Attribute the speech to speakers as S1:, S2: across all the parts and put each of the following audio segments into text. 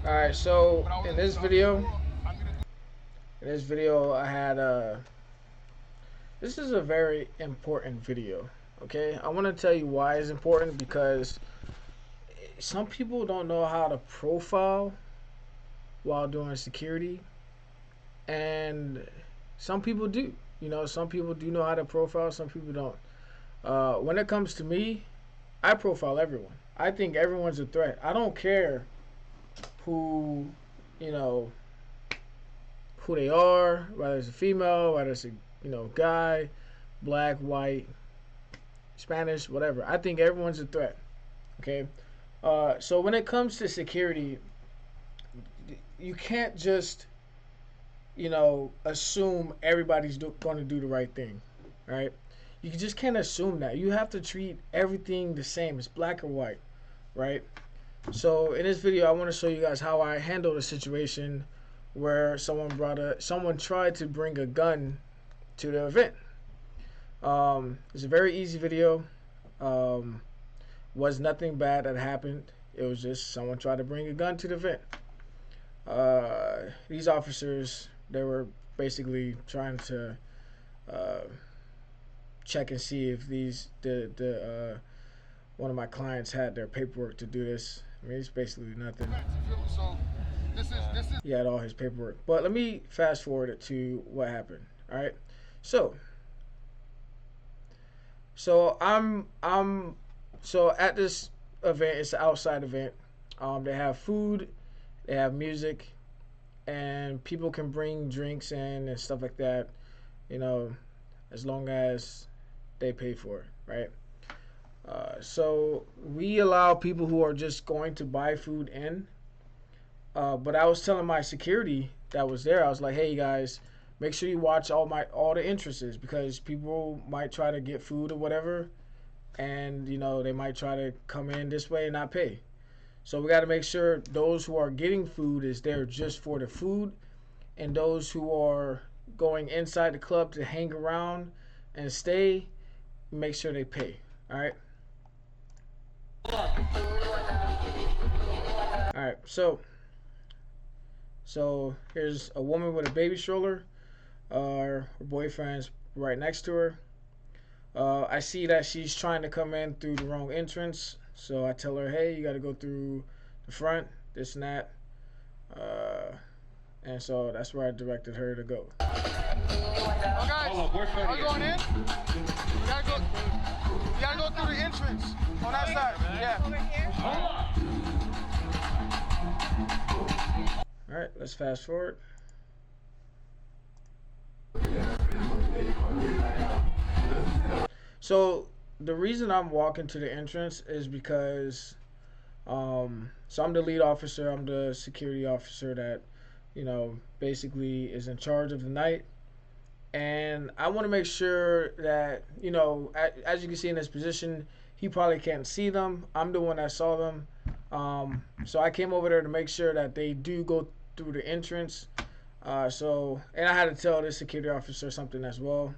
S1: Alright, so in this video I had this is a very important video. Okay, I want to tell you why it's important because some people don't know how to profile while doing security, and some people do. You know, some people do know how to profile, some people don't. When it comes to me, I profile everyone. I think everyone's a threat. I don't care who, you know, who they are, whether it's a female, whether it's a guy, black, white, Spanish, whatever. I think everyone's a threat. Okay. So when it comes to security, you can't just assume everybody's going to do the right thing, right? You just can't assume that. You have to treat everything the same. It's black or white, right? So in this video, I want to show you guys how I handled a situation where someone tried to bring a gun to the event. It's a very easy video. Was nothing bad that happened. It was just someone tried to bring a gun to the event. These officers, they were basically trying to check and see if one of my clients had their paperwork to do this. I mean, it's basically nothing. He had all his paperwork. But let me fast forward it to what happened. All right. So so at this event, it's an outside event. They have food, they have music, and people can bring drinks in and stuff like that, as long as they pay for it, right? So we allow people who are just going to buy food in. But I was telling my security that was there, I was like, hey guys, make sure you watch all the entrances, because people might try to get food or whatever, and they might try to come in this way and not pay. So we got to make sure those who are getting food is there just for the food, and those who are going inside the club to hang around and stay, make sure they pay. All right. All right. So here's a woman with a baby stroller. Her boyfriend's right next to her. I see that she's trying to come in through the wrong entrance, so I tell her, hey, you got to go through the front, this and that. And so that's where I directed her to go.
S2: Oh, guys, are you going in? You gotta go through the entrance on that side. Yeah. Over here?
S1: All right, let's fast forward. So the reason I'm walking to the entrance is because so I'm the lead officer. I'm the security officer that basically is in charge of the night, and I want to make sure that as you can see in this position, he probably can't see them. I'm the one that saw them. So I came over there to make sure that they do go through the entrance. And I had to tell this security officer something as well.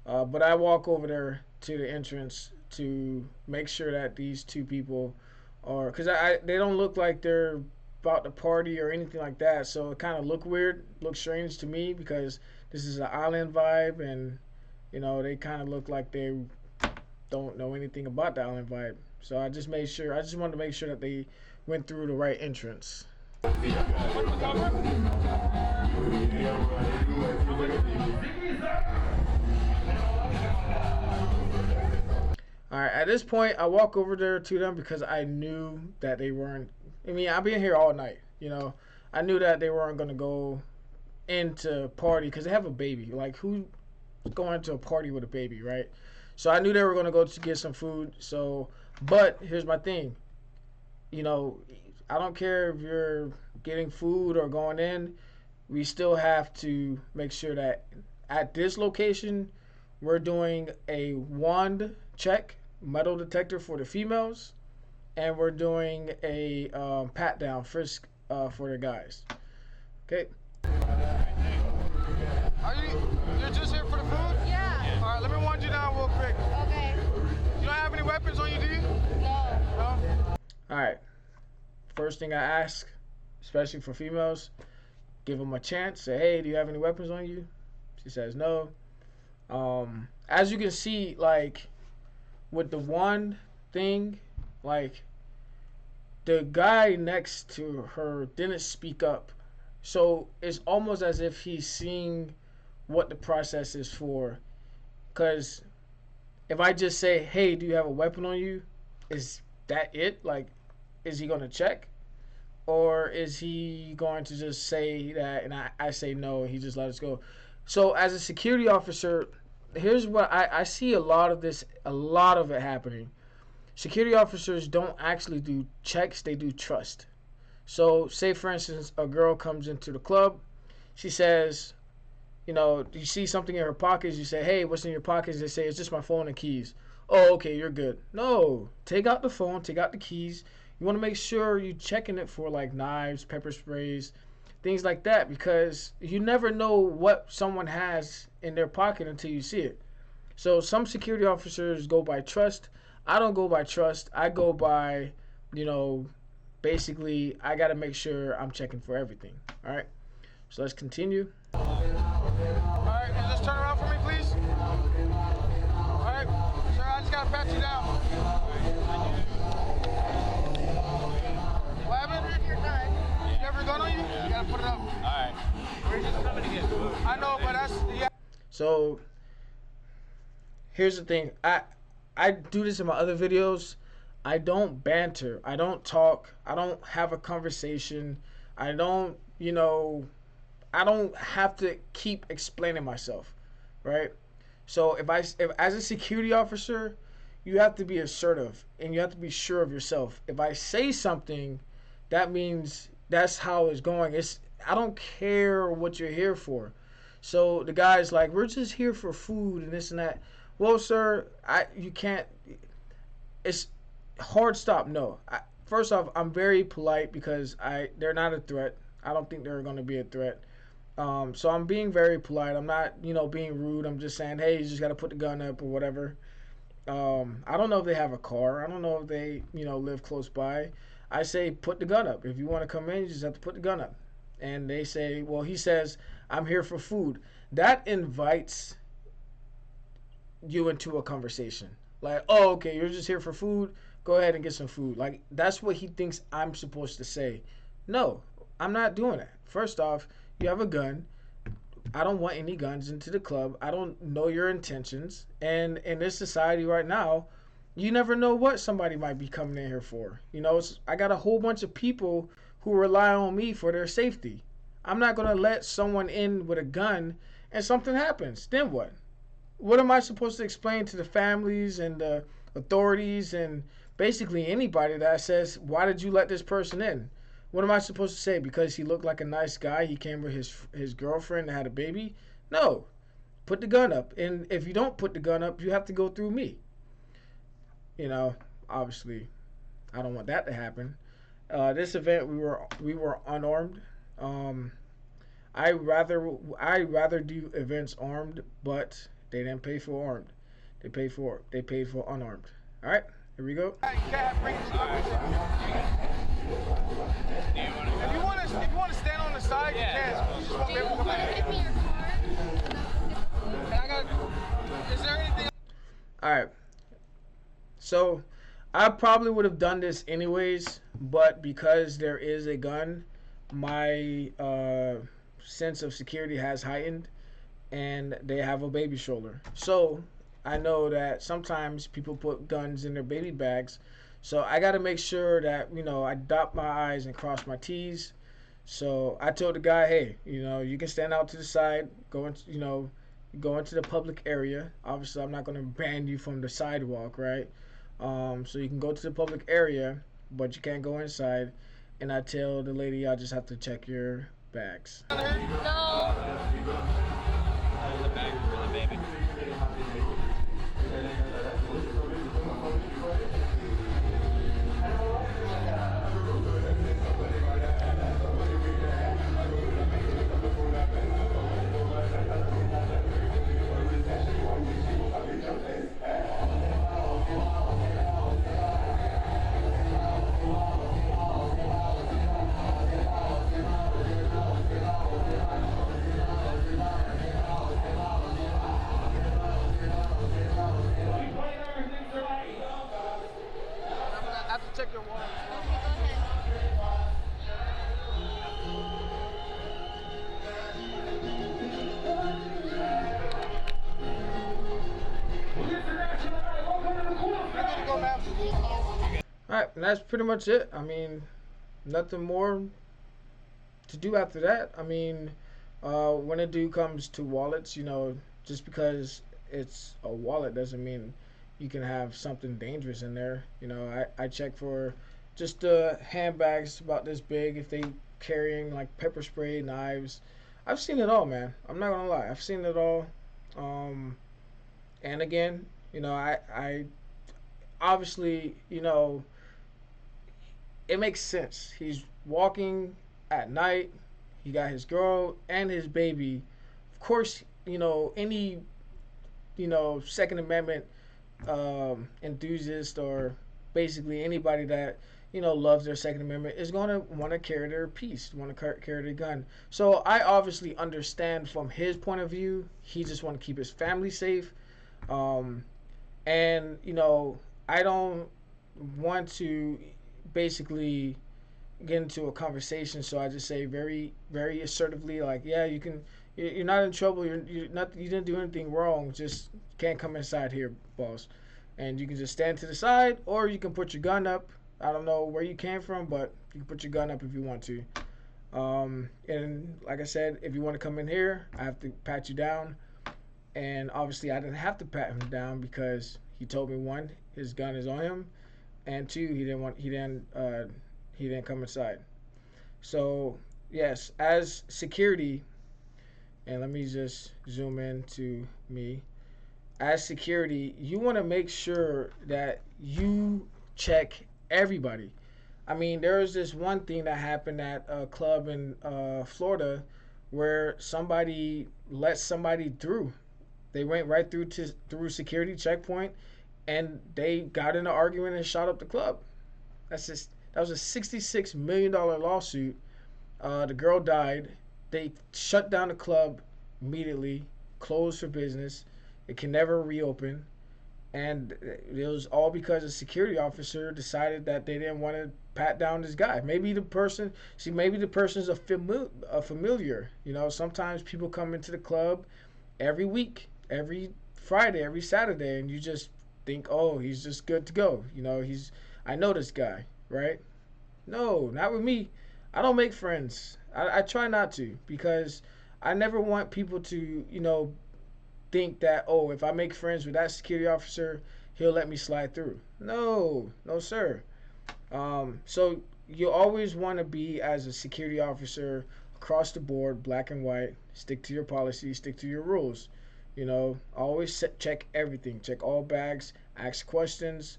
S1: But I walk over there to the entrance to make sure that these two people are, because they don't look like they're about to party or anything like that. So it kind of looked weird, looked strange to me, because this is an island vibe, and they kind of look like they don't know anything about the island vibe. So I just wanted to make sure that they went through the right entrance. Alright, at this point, I walk over there to them because I knew that they weren't. I mean, I've been here all night, I knew that they weren't going to go into party because they have a baby. Like, who's going to a party with a baby, right? So I knew they were going to go to get some food. So, but here's my thing. I don't care if you're getting food or going in. We still have to make sure that at this location, we're doing a wand check, metal detector for the females, and we're doing a pat down frisk for the guys. Okay.
S2: You're just here for the food?
S3: Yeah.
S2: All right, let me wind you down real quick.
S3: Okay.
S2: You don't have any weapons on you, do you?
S3: No.
S2: No?
S1: All right. First thing I ask, especially for females. Give them a chance. Say, hey, do you have any weapons on you? She says no. As you can see, like with the one thing, like the guy next to her didn't speak up. So it's almost as if he's seeing what the process is for. Because if I just say, hey, do you have a weapon on you? Is that it? Like, is he going to check? Or is he going to just say that and I say no, he just let us go? So as a security officer, here's what I see a lot of it happening. Security officers don't actually do checks, they do trust. So say for instance a girl comes into the club, she says, you see something in her pockets, you say, hey, what's in your pockets? They say, it's just my phone and keys. Oh, okay, you're good. No, take out the phone, take out the keys. You want to make sure you're checking it for like knives, pepper sprays, things like that, because you never know what someone has in their pocket until you see it. So some security officers go by trust. I don't go by trust. I go by, you know, basically I got to make sure I'm checking for everything. All right. So let's continue.
S2: Alright, can you just turn around for me, please? Alright, sir, I just gotta pat you down. What happened? You have your gun on you? You gotta put it up.
S3: Alright. We're just coming to get food.
S2: I know, but that's, yeah.
S1: So here's the thing. I do this in my other videos. I don't banter. I don't talk. I don't have a conversation. I don't, I don't have to keep explaining myself, right? So if as a security officer, you have to be assertive and you have to be sure of yourself. If I say something, that means that's how it's going. I don't care what you're here for. So the guy's like, we're just here for food and this and that. Well, sir, you can't. It's hard stop. No. First off, I'm very polite because they're not a threat. I don't think they're going to be a threat. So I'm being very polite. I'm not, being rude. I'm just saying, hey, you just got to put the gun up or whatever. I don't know if they have a car. I don't know if they, live close by. I say, put the gun up. If you want to come in, you just have to put the gun up. And they say, well, he says, I'm here for food. That invites you into a conversation. Like, oh, okay, you're just here for food. Go ahead and get some food. Like, that's what he thinks I'm supposed to say. No, I'm not doing that. First off, you have a gun. I don't want any guns into the club. I don't know your intentions. And in this society right now, you never know what somebody might be coming in here for. I got a whole bunch of people who rely on me for their safety. I'm not going to let someone in with a gun and something happens. Then what? What am I supposed to explain to the families and the authorities and basically anybody that says, why did you let this person in? What am I supposed to say? Because he looked like a nice guy, he came with his girlfriend and had a baby? No. Put the gun up. And if you don't put the gun up, you have to go through me. Obviously, I don't want that to happen. This event, we were unarmed. I rather do events armed, but they didn't pay for armed. They paid for unarmed. All right, here we go.
S2: If you want to stand on the side, you can. You just won't be able to come back.
S4: Give me your card.
S2: Is there anything?
S1: All right. So I probably would have done this anyways, but because there is a gun, my sense of security has heightened, and they have a baby stroller. So I know that sometimes people put guns in their baby bags. So I got to make sure that, I dot my I's and cross my T's. So I told the guy, hey, you can stand out to the side, go into the public area. Obviously, I'm not going to ban you from the sidewalk, right? So you can go to the public area, but you can't go inside. And I tell the lady, I just have to check your bags.
S4: No.
S3: The bag for the baby.
S1: that's pretty much it. I mean, nothing more to do after that. I mean, when it do comes to wallets, just because it's a wallet doesn't mean you can have something dangerous in there. I check for just handbags about this big if they carrying like pepper spray, knives. I've seen it all, man. I'm not gonna lie. I've seen it all. Um, and again, I obviously, it makes sense. He's walking at night. He got his girl and his baby. Of course, any Second Amendment enthusiast or basically anybody that loves their Second Amendment is going to want to carry their piece, want to carry their gun. So I obviously understand from his point of view. He just want to keep his family safe, um, and I don't want to basically get into a conversation. So I just say very, very assertively, like, yeah, you can. You're not in trouble. You're not. You didn't do anything wrong. Just can't come inside here, boss. And you can just stand to the side, or you can put your gun up. I don't know where you came from, but you can put your gun up if you want to. And like I said, if you want to come in here, I have to pat you down. And obviously, I didn't have to pat him down because he told me, one, his gun is on him, and two, he didn't come inside. So yes, as security, and let me just zoom in to me. As security, you want to make sure that you check everybody. I mean, there was this one thing that happened at a club in Florida where somebody let somebody through. They went right through security checkpoint, and they got in an argument and shot up the club. That was a $66 million lawsuit. The girl died. They shut down the club immediately, closed for business. It can never reopen, and it was all because a security officer decided that they didn't want to pat down this guy. Maybe the person's a familiar. Sometimes people come into the club every week, every Friday, every Saturday, and you just think, oh, he's just good to go. I know this guy, right? No, not with me. I don't make friends. I try not to because I never want people to, think that, oh, if I make friends with that security officer, he'll let me slide through. No, no, sir. So you always want to be, as a security officer, across the board, black and white. Stick to your policy, stick to your rules. Always check everything, check all bags, ask questions,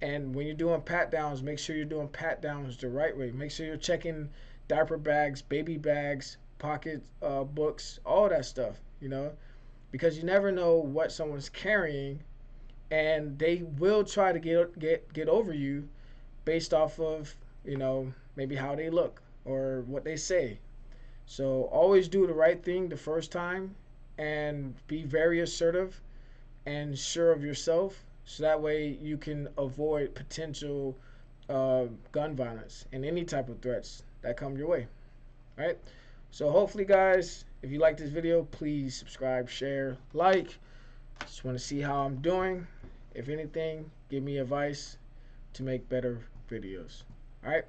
S1: and when you're doing pat downs, make sure you're doing pat downs the right way. Make sure you're checking diaper bags, baby bags, pocket books, all that stuff. Because you never know what someone's carrying, and they will try to get over you based off of maybe how they look or what they say. So always do the right thing the first time, and be very assertive and sure of yourself, so that way you can avoid potential gun violence and any type of threats that come your way. All right. So hopefully, guys, if you like this video, please subscribe, share, like. Just want to see how I'm doing. If anything, give me advice to make better videos. All right.